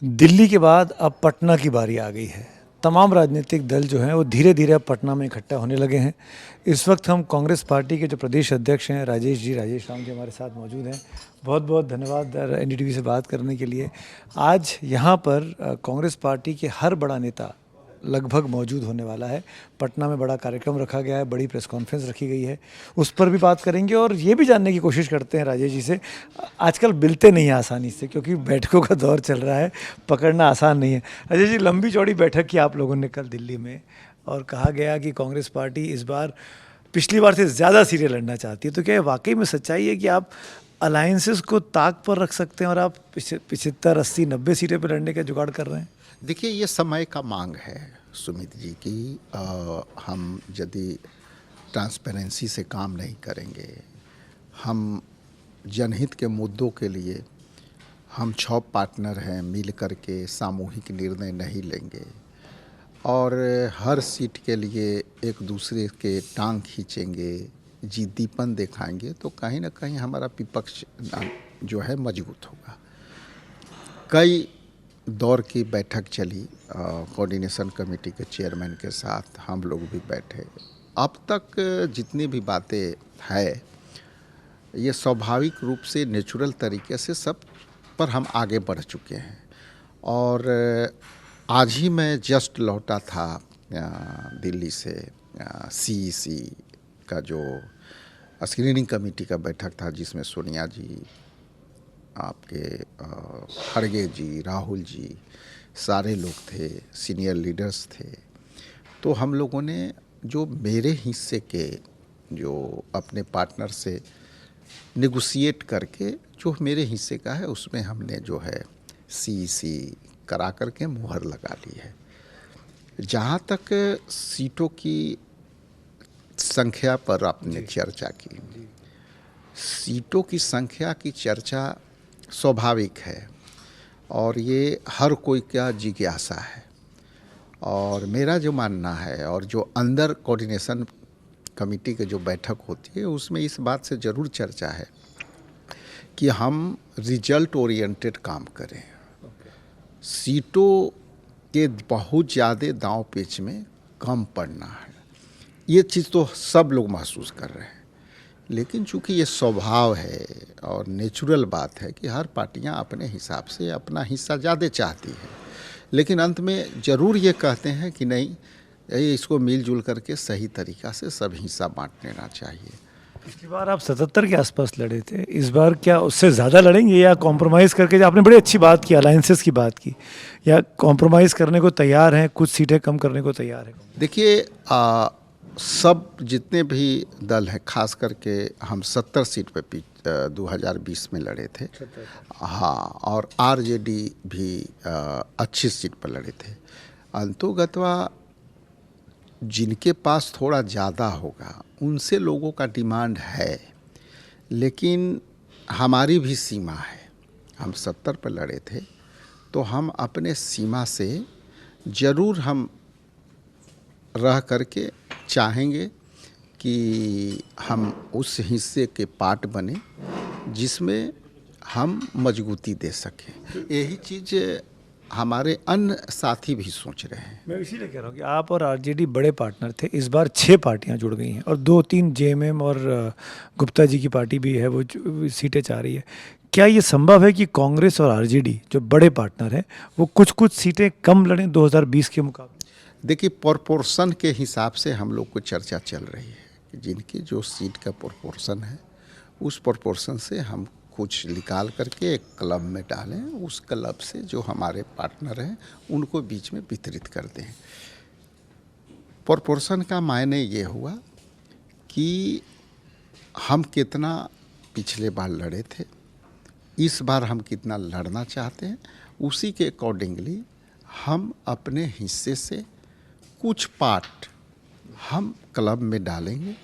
दिल्ली के बाद अब पटना की बारी आ गई है। तमाम राजनीतिक दल जो हैं वो धीरे धीरे अब पटना में इकट्ठा होने लगे हैं। इस वक्त हम कांग्रेस पार्टी के जो प्रदेश अध्यक्ष हैं राजेश राम जी हमारे साथ मौजूद हैं। बहुत बहुत धन्यवाद एनडीटीवी से बात करने के लिए। आज यहाँ पर कांग्रेस पार्टी के हर बड़ा नेता लगभग मौजूद होने वाला है। पटना में बड़ा कार्यक्रम रखा गया है, बड़ी प्रेस कॉन्फ्रेंस रखी गई है, उस पर भी बात करेंगे और ये भी जानने की कोशिश करते हैं राजेश जी से। आजकल मिलते नहीं हैं आसानी से क्योंकि बैठकों का दौर चल रहा है, पकड़ना आसान नहीं है। राजेश जी, लंबी चौड़ी बैठक की आप लोगों ने कल दिल्ली में और कहा गया कि कांग्रेस पार्टी इस बार पिछली बार से ज़्यादा सीटें लड़ना चाहती है, तो क्या ये वाकई में सच्चाई है कि आप अलायंसेस को ताक पर रख सकते हैं और आप 75, 80, 90 सीटें पर लड़ने का जुगाड़ कर रहे हैं? देखिए, ये समय का मांग है सुमित जी की हम यदि ट्रांसपेरेंसी से काम नहीं करेंगे, हम जनहित के मुद्दों के लिए हम 6 पार्टनर हैं, मिल कर के सामूहिक निर्णय नहीं लेंगे और हर सीट के लिए एक दूसरे के टांग खींचेंगे, जिद्दीपन दिखाएंगे, तो कहीं ना कहीं हमारा विपक्ष जो है मजबूत होगा। कई दौर की बैठक चली, कोऑर्डिनेशन कमेटी के चेयरमैन के साथ हम लोग भी बैठे। अब तक जितनी भी बातें है, ये स्वाभाविक रूप से नेचुरल तरीके से सब पर हम आगे बढ़ चुके हैं। और आज ही मैं जस्ट लौटा था दिल्ली से। सीईसी का जो स्क्रीनिंग कमेटी का बैठक था, जिसमें सोनिया जी, आपके खड़गे जी, राहुल जी, सारे लोग थे, सीनियर लीडर्स थे। तो हम लोगों ने जो मेरे हिस्से के जो अपने पार्टनर से नेगोशिएट करके जो मेरे हिस्से का है, उसमें हमने जो है सीईसी करा करके मुहर लगा ली है। जहाँ तक सीटों की संख्या पर आपने चर्चा की, सीटों की संख्या की चर्चा स्वाभाविक है और ये हर कोई का जिज्ञासा है। और मेरा जो मानना है, और जो अंदर कोऑर्डिनेशन कमेटी की जो बैठक होती है, उसमें इस बात से ज़रूर चर्चा है कि हम रिजल्ट ओरिएंटेड काम करें। सीटों के बहुत ज़्यादा दांव पेच में कम पड़ना है, ये चीज़ तो सब लोग महसूस कर रहे हैं। लेकिन चूंकि ये स्वभाव है और नेचुरल बात है कि हर पार्टियां अपने हिसाब से अपना हिस्सा ज़्यादा चाहती है, लेकिन अंत में ज़रूर ये कहते हैं कि नहीं, इसको मिलजुल करके सही तरीक़ा से सब हिस्सा बांट लेना चाहिए। पिछली बार आप 77 के आसपास लड़े थे, इस बार क्या उससे ज़्यादा लड़ेंगे या कॉम्प्रोमाइज़ करके? आपने बड़ी अच्छी बात की, अलायंसेस की बात की, या कॉम्प्रोमाइज़ करने को तैयार हैं, कुछ सीटें कम करने को तैयार हैं? देखिए, सब जितने भी दल हैं, खास करके हम 70 सीट पे 2020 में लड़े थे। हाँ, और आरजेडी भी अच्छी सीट पर लड़े थे। अंतोगत्वा जिनके पास थोड़ा ज़्यादा होगा उनसे लोगों का डिमांड है, लेकिन हमारी भी सीमा है। हम 70 पर लड़े थे, तो हम अपने सीमा से ज़रूर हम रह करके चाहेंगे कि हम उस हिस्से के पार्ट बने जिसमें हम मजबूती दे सकें। यही चीज़ हमारे अन्य साथी भी सोच रहे हैं। मैं इसीलिए कह रहा हूँ कि आप और आरजेडी बड़े पार्टनर थे, इस बार 6 पार्टियां जुड़ गई हैं और 2-3 जेएमएम और गुप्ता जी की पार्टी भी है, वो सीटें चाह रही है। क्या ये संभव है कि कांग्रेस और आरजेडी जो बड़े पार्टनर हैं वो कुछ कुछ सीटें कम लड़ें 2020 के मुकाबले? देखिए, प्रोपोर्शन के हिसाब से हम लोग को चर्चा चल रही है कि जिनकी जो सीट का प्रोपोर्शन है, उस प्रोपोर्शन से हम कुछ निकाल करके एक क्लब में डालें, उस क्लब से जो हमारे पार्टनर हैं उनको बीच में वितरित कर दें। प्रोपोर्शन का मायने ये हुआ कि हम कितना पिछले बार लड़े थे, इस बार हम कितना लड़ना चाहते हैं, उसी के अकॉर्डिंगली हम अपने हिस्से से कुछ पार्ट हम क्लब में डालेंगे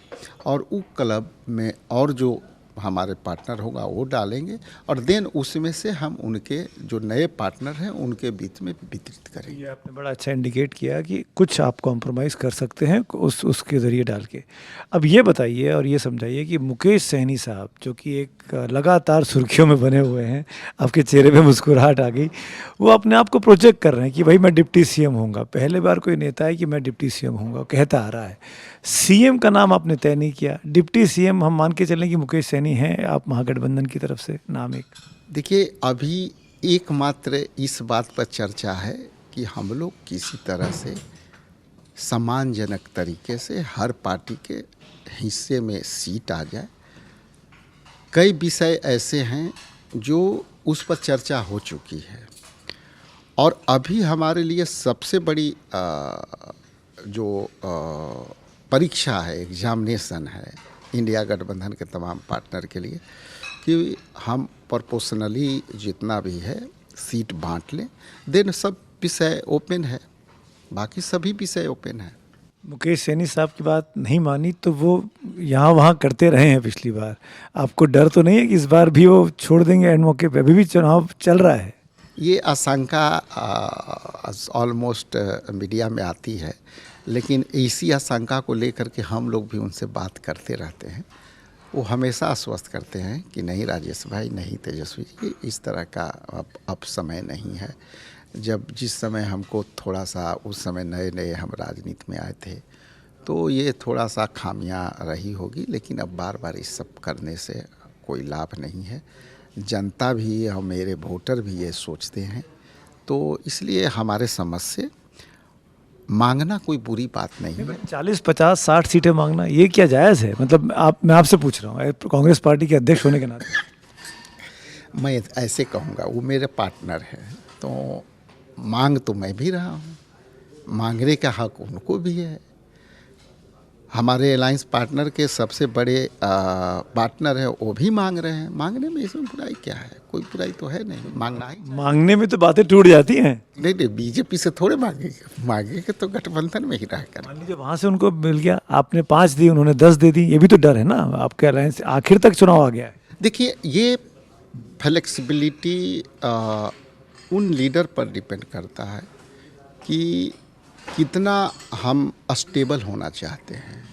और उस क्लब में और जो हमारे पार्टनर होगा वो डालेंगे, और देन उसमें से हम उनके जो नए पार्टनर हैं उनके बीच में वितरित करेंगे। ये आपने बड़ा अच्छा इंडिकेट किया कि कुछ आप कॉम्प्रोमाइज़ कर सकते हैं उसके ज़रिए डाल के। अब ये बताइए और ये समझाइए कि मुकेश सहनी साहब जो कि एक लगातार सुर्खियों में बने हुए हैं, आपके चेहरे पे मुस्कुराहट आ गई, वो अपने आप को प्रोजेक्ट कर रहे हैं कि भाई मैं डिप्टी सीएम होऊंगा। पहले बार कोई नेता है कि मैं डिप्टी सीएम होऊंगा, कहता आ रहा है। सीएम का नाम आपने तय नहीं किया, डिप्टी सीएम हम मान के चलें कि मुकेश सहनी हैं, आप महागठबंधन की तरफ से नाम एक। देखिए, अभी एकमात्र इस बात पर चर्चा है कि हम लोग किसी तरह से सम्मानजनक तरीके से हर पार्टी के हिस्से में सीट आ जाए। कई विषय ऐसे हैं जो उस पर चर्चा हो चुकी है, और अभी हमारे लिए सबसे बड़ी परीक्षा है, एग्जामिनेशन है इंडिया गठबंधन के तमाम पार्टनर के लिए कि हम प्रोपोर्शनली जितना भी है सीट बांट लें। देन सब विषय ओपन है, बाकी सभी विषय ओपन है। मुकेश सैनी साहब की बात नहीं मानी तो वो यहाँ वहाँ करते रहे हैं पिछली बार। आपको डर तो नहीं है कि इस बार भी वो छोड़ देंगे एंड मौके पे? अभी भी चुनाव चल रहा है। ये आशंका ऑलमोस्ट मीडिया में आती है, लेकिन इसी आशंका को लेकर के हम लोग भी उनसे बात करते रहते हैं। वो हमेशा आश्वस्त करते हैं कि नहीं राजेश भाई, नहीं तेजस्वी जी, इस तरह का अब समय नहीं है। जब जिस समय हमको थोड़ा सा, उस समय नए नए हम राजनीति में आए थे, तो ये थोड़ा सा खामियां रही होगी, लेकिन अब बार बार इस सब करने से कोई लाभ नहीं है। जनता भी और मेरे वोटर भी ये सोचते हैं, तो इसलिए हमारे समझ से मांगना कोई बुरी बात नहीं है। 40, 50, 60 सीटें मांगना ये क्या जायज़ है? मतलब मैं आपसे पूछ रहा हूँ कांग्रेस पार्टी के अध्यक्ष होने के नाते। मैं ऐसे कहूँगा, वो मेरे पार्टनर हैं, तो मांग तो मैं भी रहा हूँ, मांगने का हक उनको भी है। हमारे अलायंस पार्टनर के सबसे बड़े पार्टनर है, वो भी मांग रहे हैं। मांगने में इसमें बुराई क्या है? कोई बुराई तो है नहीं, मांगना ही। मांगने में तो बातें टूट जाती हैं। नहीं, बीजेपी से थोड़े मांगेंगे तो गठबंधन में ही रह कर। मान लीजिए वहाँ से उनको मिल गया, आपने 5 दी, उन्होंने 10 दे दी, ये भी तो डर है ना आपके अलायंस आखिर तक चुनाव आ गया है। देखिए, ये फ्लेक्सिबिलिटी उन लीडर पर डिपेंड करता है कि कितना हम स्टेबल होना चाहते हैं।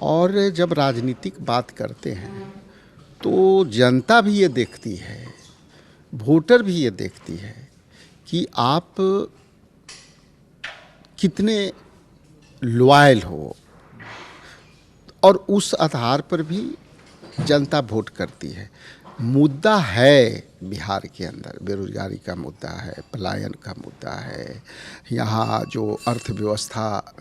और जब राजनीतिक बात करते हैं तो जनता भी ये देखती है, वोटर भी ये देखती है कि आप कितने लॉयल हो, और उस आधार पर भी जनता वोट करती है। मुद्दा है बिहार के अंदर, बेरोजगारी का मुद्दा है, पलायन का मुद्दा है, यहाँ जो अर्थव्यवस्था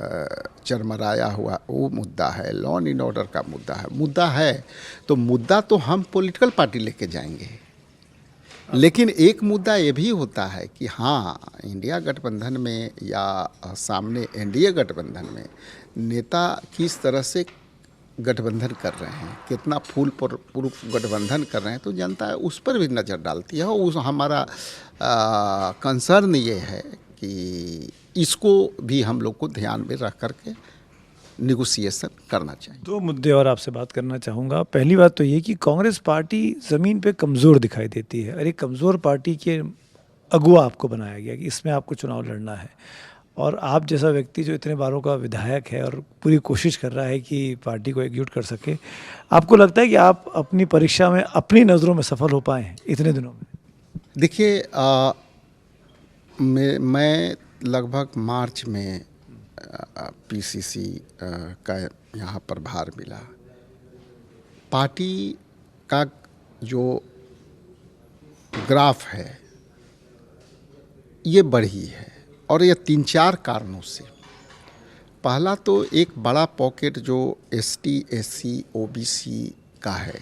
चरमराया हुआ वो मुद्दा है, लॉ एंड ऑर्डर का मुद्दा है। तो मुद्दा तो हम पॉलिटिकल पार्टी लेके जाएंगे, लेकिन एक मुद्दा ये भी होता है कि हाँ, इंडिया गठबंधन में या सामने एनडीए गठबंधन में नेता किस तरह से गठबंधन कर रहे हैं, कितना फूल प्रूफ गठबंधन कर रहे हैं, तो जनता उस पर भी नज़र डालती है। उस हमारा कंसर्न ये है कि इसको भी हम लोग को ध्यान में रख करके निगोसिएशन करना चाहिए। 2 मुद्दे और आपसे बात करना चाहूँगा। पहली बात तो ये कि कांग्रेस पार्टी ज़मीन पे कमज़ोर दिखाई देती है, और एक कमज़ोर पार्टी के अगुवा आपको बनाया गया कि इसमें आपको चुनाव लड़ना है। और आप जैसा व्यक्ति जो इतने बारों का विधायक है और पूरी कोशिश कर रहा है कि पार्टी को एकजुट कर सके, आपको लगता है कि आप अपनी परीक्षा में अपनी नज़रों में सफल हो पाए हैं इतने दिनों में? देखिए, मैं लगभग मार्च में पीसीसी का यहाँ पर भार मिला। पार्टी का जो ग्राफ है ये बढ़ी है, और ये 3-4 कारणों से। पहला तो एक बड़ा पॉकेट जो एसटी, एससी, ओबीसी का है,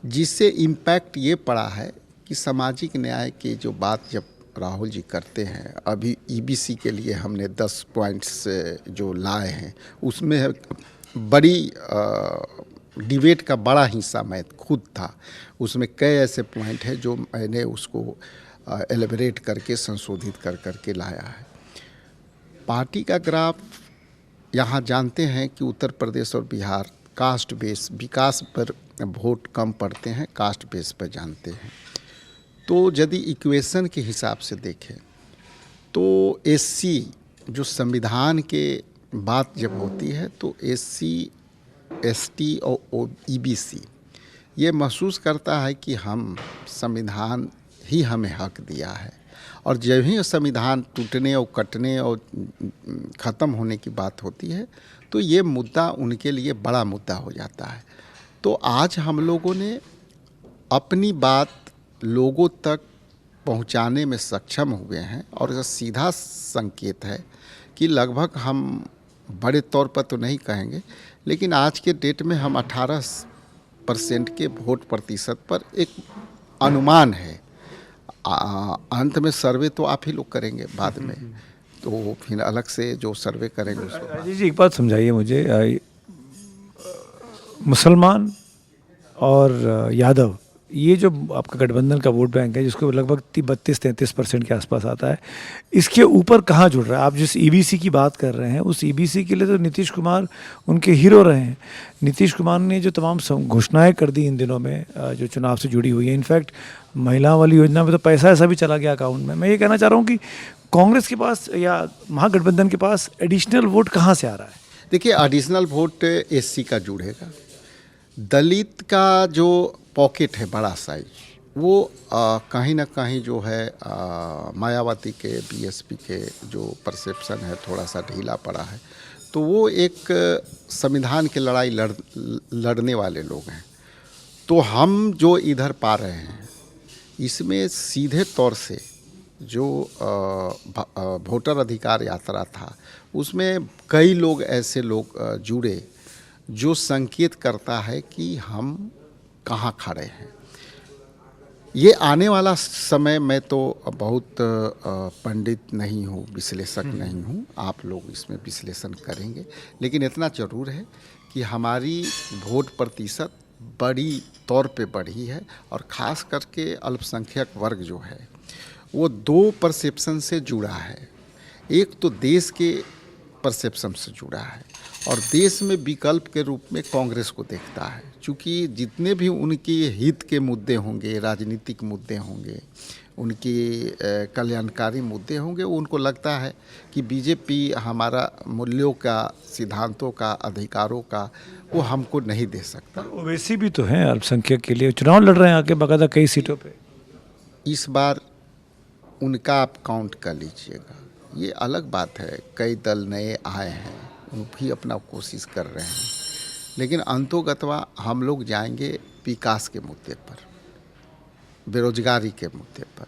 जिससे इम्पैक्ट ये पड़ा है कि सामाजिक न्याय की जो बात जब राहुल जी करते हैं, अभी ईबीसी के लिए हमने 10 पॉइंट्स जो लाए हैं, उसमें बड़ी डिबेट का बड़ा हिस्सा मैं खुद था। उसमें कई ऐसे पॉइंट हैं जो मैंने उसको एलिबरेट करके संशोधित कर करके लाया है। पार्टी का ग्राफ यहाँ जानते हैं कि उत्तर प्रदेश और बिहार कास्ट बेस विकास पर वोट कम पड़ते हैं, कास्ट बेस पर जानते हैं। तो यदि इक्वेशन के हिसाब से देखें तो एससी जो संविधान के बात जब होती है तो एससी एसटी और ईबीसी ये महसूस करता है कि हम संविधान ही हमें हक दिया है, और जब ही संविधान टूटने और कटने और ख़त्म होने की बात होती है तो ये मुद्दा उनके लिए बड़ा मुद्दा हो जाता है। तो आज हम लोगों ने अपनी बात लोगों तक पहुंचाने में सक्षम हुए हैं, और इसका सीधा संकेत है कि लगभग हम बड़े तौर पर तो नहीं कहेंगे, लेकिन आज के डेट में हम 18% के वोट प्रतिशत पर एक अनुमान है। अंत में सर्वे तो आप ही लोग करेंगे बाद में, तो फिर अलग से जो सर्वे करेंगे उसको। राजेश जी, एक बात समझाइए मुझे, मुसलमान और यादव, ये जो आपका गठबंधन का वोट बैंक है जिसको लगभग 32-33% के आसपास आता है, इसके ऊपर कहाँ जुड़ रहा है? आप जिस ईबीसी की बात कर रहे हैं उस ईबीसी के लिए तो नीतीश कुमार उनके हीरो रहे हैं। नीतीश कुमार ने जो तमाम घोषणाएं कर दी इन दिनों में जो चुनाव से जुड़ी हुई है, इनफैक्ट महिलाओं वाली योजना में तो पैसा ऐसा भी चला गया अकाउंट में। मैं ये कहना चाह रहा हूँ कि कांग्रेस के पास या महागठबंधन के पास एडिशनल वोट कहाँ से आ रहा है? देखिए, एडिशनल वोट एससी का जुड़ेगा। दलित का जो पॉकेट है बड़ा साइज, वो कहीं ना कहीं जो है मायावती के बीएसपी के जो परसेप्शन है थोड़ा सा ढीला पड़ा है। तो वो एक संविधान की लड़ाई लड़ने वाले लोग हैं। तो हम जो इधर पा रहे हैं इसमें सीधे तौर से जो वोटर अधिकार यात्रा था उसमें कई लोग ऐसे लोग जुड़े जो संकेत करता है कि हम कहाँ खड़े हैं। ये आने वाला समय मैं तो बहुत पंडित नहीं हूँ, विश्लेषक नहीं हूँ, आप लोग इसमें विश्लेषण करेंगे, लेकिन इतना ज़रूर है कि हमारी वोट प्रतिशत बड़ी तौर पे बढ़ी है, और ख़ास करके अल्पसंख्यक वर्ग जो है वो दो परसेप्शन से जुड़ा है। एक तो देश के परसेप्शन से जुड़ा है, और देश में विकल्प के रूप में कांग्रेस को देखता है। क्योंकि जितने भी उनके हित के मुद्दे होंगे, राजनीतिक मुद्दे होंगे, उनके कल्याणकारी मुद्दे होंगे, उनको लगता है कि बीजेपी हमारा मूल्यों का, सिद्धांतों का, अधिकारों का वो हमको नहीं दे सकता। ओवैसी भी तो हैं अल्पसंख्यक के लिए, चुनाव लड़ रहे हैं आके बाकायदा कई सीटों पे। इस बार उनका आप काउंट कर लीजिएगा। ये अलग बात है, कई दल नए आए हैं, वो भी अपना कोशिश कर रहे हैं, लेकिन अंतोगतवा हम लोग जाएंगे विकास के मुद्दे पर, बेरोजगारी के मुद्दे पर।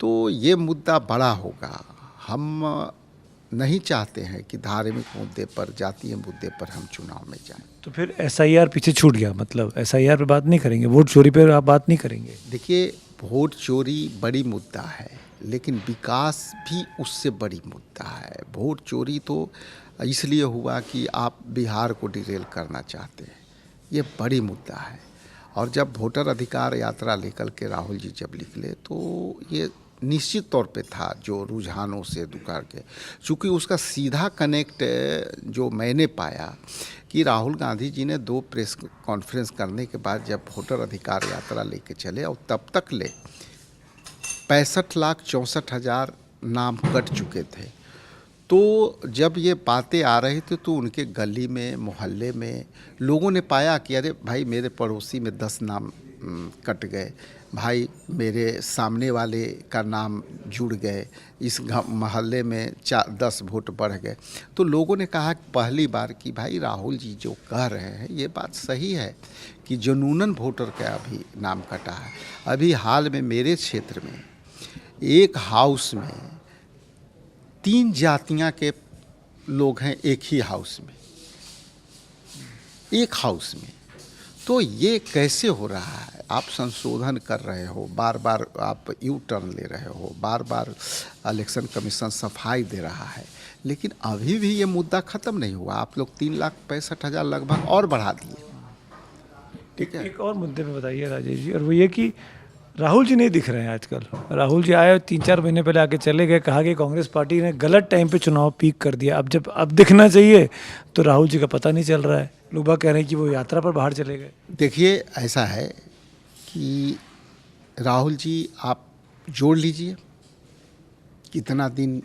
तो ये मुद्दा बड़ा होगा। हम नहीं चाहते हैं कि धार्मिक मुद्दे पर, जातीय मुद्दे पर हम चुनाव में जाएं। तो फिर एसआईआर पीछे छूट गया, मतलब एसआईआर पे बात नहीं करेंगे, वोट चोरी पे आप बात नहीं करेंगे? देखिए, वोट चोरी बड़ी मुद्दा है, लेकिन विकास भी उससे बड़ी मुद्दा है। वोट चोरी तो इसलिए हुआ कि आप बिहार को डिरेल करना चाहते हैं, ये बड़ी मुद्दा है। और जब वोटर अधिकार यात्रा लेकर के राहुल जी जब निकले तो ये निश्चित तौर पे था जो रुझानों से दुकार के, चूँकि उसका सीधा कनेक्ट जो मैंने पाया कि राहुल गांधी जी ने 2 प्रेस कॉन्फ्रेंस करने के बाद जब वोटर अधिकार यात्रा लेके चले, और तब तक ले 65,64,000 नाम कट चुके थे। तो जब ये बातें आ रही थी तो उनके गली में, मोहल्ले में लोगों ने पाया कि अरे भाई, मेरे पड़ोसी में 10 नाम कट गए, भाई मेरे सामने वाले का नाम जुड़ गए, इस मोहल्ले में 10 वोट बढ़ गए। तो लोगों ने कहा पहली बार कि भाई राहुल जी जो कह रहे हैं ये बात सही है कि जुनूनन वोटर का भी नाम कटा है। अभी हाल में मेरे क्षेत्र में एक हाउस में 3 जातियां के लोग हैं, एक ही हाउस में, एक हाउस में। तो ये कैसे हो रहा है? आप संशोधन कर रहे हो, बार बार आप यू टर्न ले रहे हो, बार बार इलेक्शन कमीशन सफाई दे रहा है, लेकिन अभी भी ये मुद्दा ख़त्म नहीं हुआ। आप लोग 3,65,000 लगभग और बढ़ा दिए। ठीक है, एक और मुद्दे पे बताइए राजेश जी, और वो ये कि राहुल जी नहीं दिख रहे हैं आजकल। राहुल जी आए 3-4 महीने पहले आके चले गए, कहा कि कांग्रेस पार्टी ने गलत टाइम पे चुनाव पीक कर दिया। अब दिखना चाहिए तो राहुल जी का पता नहीं चल रहा है। लोग बाग कह रहे हैं कि वो यात्रा पर बाहर चले गए। देखिए ऐसा है कि राहुल जी आप जोड़ लीजिए कितना दिन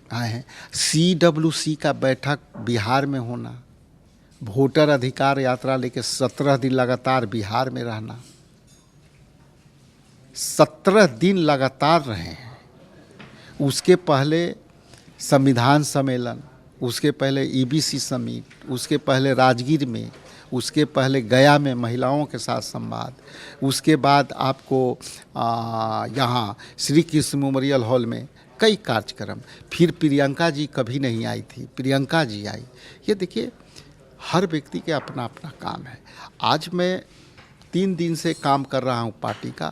आए हैं। CWC का बैठक बिहार में होना, वोटर अधिकार यात्रा लेके 17 दिन लगातार बिहार में रहना, 17 दिन लगातार रहे हैं। उसके पहले संविधान सम्मेलन, उसके पहले EBC समिट, उसके पहले राजगीर में, उसके पहले गया में महिलाओं के साथ संवाद, उसके बाद आपको यहाँ श्री कृष्ण मेमोरियल हॉल में कई कार्यक्रम। फिर प्रियंका जी कभी नहीं आई थी, प्रियंका जी आई। ये देखिए हर व्यक्ति के अपना अपना काम है। आज मैं 3 दिन से काम कर रहा हूँ पार्टी का,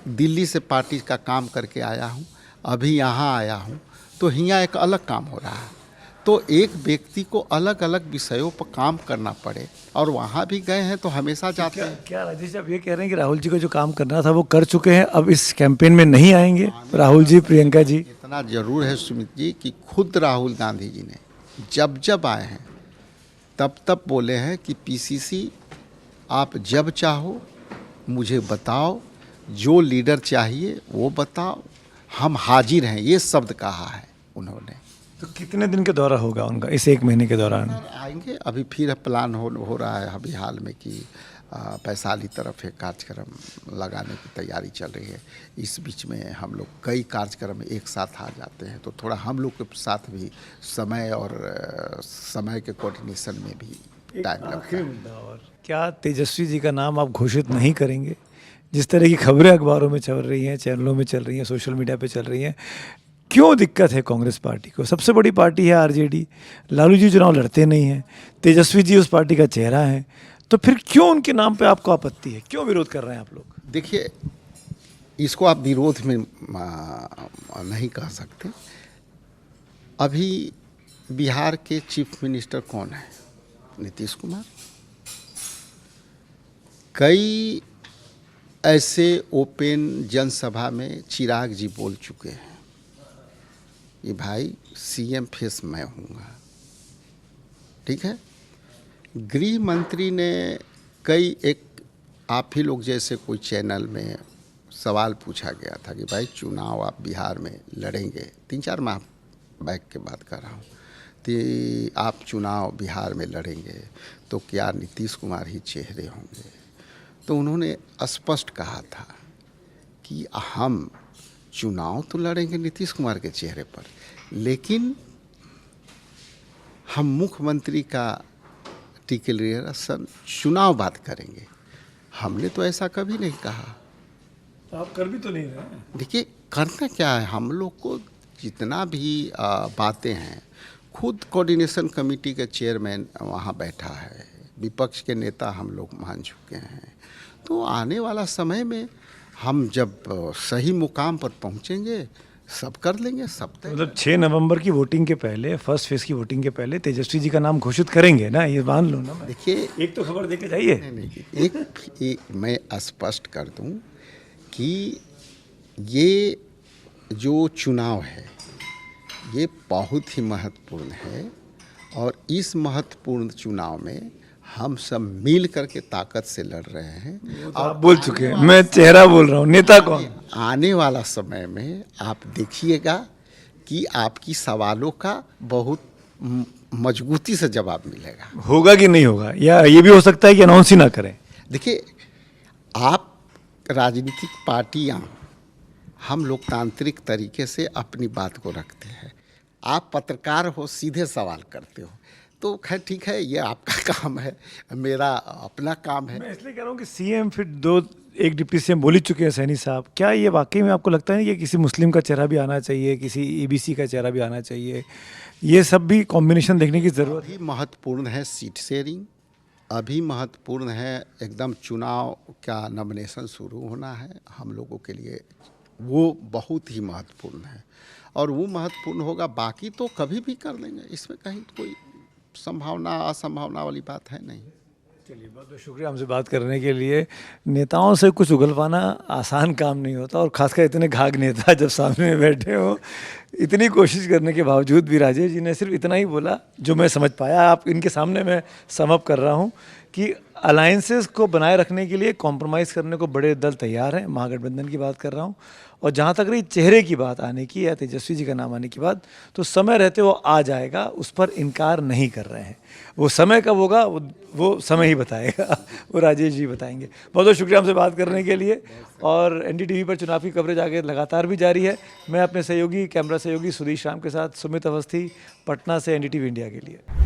दिल्ली से पार्टी का काम करके आया हूँ, अभी यहाँ आया हूँ, तो यहाँ एक अलग काम हो रहा है। तो एक व्यक्ति को अलग अलग विषयों पर काम करना पड़े, और वहाँ भी गए हैं तो हमेशा जाते हैं। क्या राजेश आप ये कह रहे हैं कि राहुल जी को जो काम करना था वो कर चुके हैं, अब इस कैंपेन में नहीं आएंगे राहुल जी, प्रियंका जी? इतना जरूर है सुमित जी कि खुद राहुल गांधी जी ने जब जब आए हैं तब बोले हैं कि PCC आप जब चाहो मुझे बताओ, जो लीडर चाहिए वो बताओ, हम हाजिर हैं, ये शब्द कहा है उन्होंने। तो कितने दिन का दौरा होगा उनका इस 1 महीने के दौरान? आएंगे, अभी फिर प्लान हो रहा है अभी हाल में कि वैशाली तरफ एक कार्यक्रम लगाने की तैयारी चल रही है। इस बीच में हम लोग कई कार्यक्रम एक साथ आ जाते हैं, तो थोड़ा हम लोग के साथ भी समय और समय के कोऑर्डिनेशन में भी टाइम लगता है। और क्या तेजस्वी जी का नाम आप घोषित नहीं करेंगे? जिस तरह की खबरें अखबारों में चल रही हैं, चैनलों में चल रही हैं, सोशल मीडिया पे चल रही हैं, क्यों दिक्कत है कांग्रेस पार्टी को? सबसे बड़ी पार्टी है RJD, लालू जी चुनाव लड़ते नहीं हैं, तेजस्वी जी उस पार्टी का चेहरा है, तो फिर क्यों उनके नाम पे आपको आपत्ति है? क्यों विरोध कर रहे हैं आप लोग? देखिए इसको आप विरोध में नहीं कह सकते। अभी बिहार के चीफ मिनिस्टर कौन है? नीतीश कुमार। कई ऐसे ओपन जनसभा में चिराग जी बोल चुके हैं कि भाई CM फेस मैं हूँगा, ठीक है। गृह मंत्री ने आप ही लोग जैसे कोई चैनल में सवाल पूछा गया था कि भाई चुनाव आप बिहार में लड़ेंगे, 3-4 माह बैक के बात कर रहा हूँ, कि आप चुनाव बिहार में लड़ेंगे तो क्या नीतीश कुमार ही चेहरे होंगे? तो उन्होंने स्पष्ट कहा था कि हम चुनाव तो लड़ेंगे नीतीश कुमार के चेहरे पर, लेकिन हम मुख्यमंत्री का डिक्लेरेशन चुनाव बाद करेंगे। हमने तो ऐसा कभी नहीं कहा। तो आप कर भी तो नहीं रहे। देखिए करना क्या है, हम लोग को जितना भी बातें हैं, खुद कोऑर्डिनेशन कमेटी के चेयरमैन वहाँ बैठा है, विपक्ष के नेता हम लोग मान चुके हैं। तो आने वाला समय में हम जब सही मुकाम पर पहुँचेंगे सब कर लेंगे, सब तय। मतलब 6 नवंबर की वोटिंग के पहले, फर्स्ट फेज की वोटिंग के पहले तेजस्वी जी का नाम घोषित करेंगे ना, ये मान लो ना। देखिए एक तो खबर देके जाइए। नहीं, एक मैं स्पष्ट कर दूं कि ये जो चुनाव है ये बहुत ही महत्वपूर्ण है, और इस महत्वपूर्ण चुनाव में हम सब मिल करके ताकत से लड़ रहे हैं। आप बोल चुके हैं, मैं चेहरा बोल रहा हूँ, नेता कौन? आने वाला समय में आप देखिएगा कि आपकी सवालों का बहुत मजबूती से जवाब मिलेगा। होगा कि नहीं होगा, या ये भी हो सकता है कि अनाउंस ही ना करें? देखिए आप राजनीतिक पार्टियां, हम लोकतांत्रिक तरीके से अपनी बात को रखते हैं। आप पत्रकार हो, सीधे सवाल करते हो, तो खैर ठीक है, ये आपका काम है, मेरा अपना काम है। मैं इसलिए कह रहा हूँ कि CM फिर एक डिप्टी CM बोल ही चुके हैं सैनी साहब। क्या ये वाकई में आपको लगता है कि किसी मुस्लिम का चेहरा भी आना चाहिए, किसी EBC का चेहरा भी आना चाहिए? ये सब भी कॉम्बिनेशन देखने की ज़रूरत है। अभी महत्वपूर्ण है सीट शेयरिंग, अभी महत्वपूर्ण है एकदम चुनाव का नॉमिनेशन शुरू होना है हम लोगों के लिए, वो बहुत ही महत्वपूर्ण है, और वो महत्वपूर्ण होगा। बाकी तो कभी भी कर लेंगे, इसमें कहीं कोई संभावना असंभावना वाली बात है नहीं। चलिए, बहुत बहुत शुक्रिया हमसे बात करने के लिए। नेताओं से कुछ उगल पाना आसान काम नहीं होता, और खासकर इतने घाघ नेता जब सामने में बैठे हो। इतनी कोशिश करने के बावजूद भी राजेश जी ने सिर्फ इतना ही बोला जो मैं समझ पाया। आप इनके सामने मैं सम अप कर रहा हूँ कि अलायंसेस को बनाए रखने के लिए कॉम्प्रोमाइज़ करने को बड़े दल तैयार हैं। महागठबंधन की बात कर रहा हूँ। और जहाँ तक रही चेहरे की बात आने की या तेजस्वी जी का नाम आने की बात, तो समय रहते वो आ जाएगा, उस पर इनकार नहीं कर रहे हैं। वो समय कब होगा वो समय ही बताएगा, वो राजेश जी बताएंगे। बहुत बहुत शुक्रिया हमसे बात करने के लिए। और एनडीटीवी पर चुनाव की कवरेज आगे लगातार भी जारी है। मैं अपने सहयोगी कैमरा सहयोगी सुधीश राम के साथ सुमित अवस्थी, पटना से एनडीटीवी इंडिया के लिए।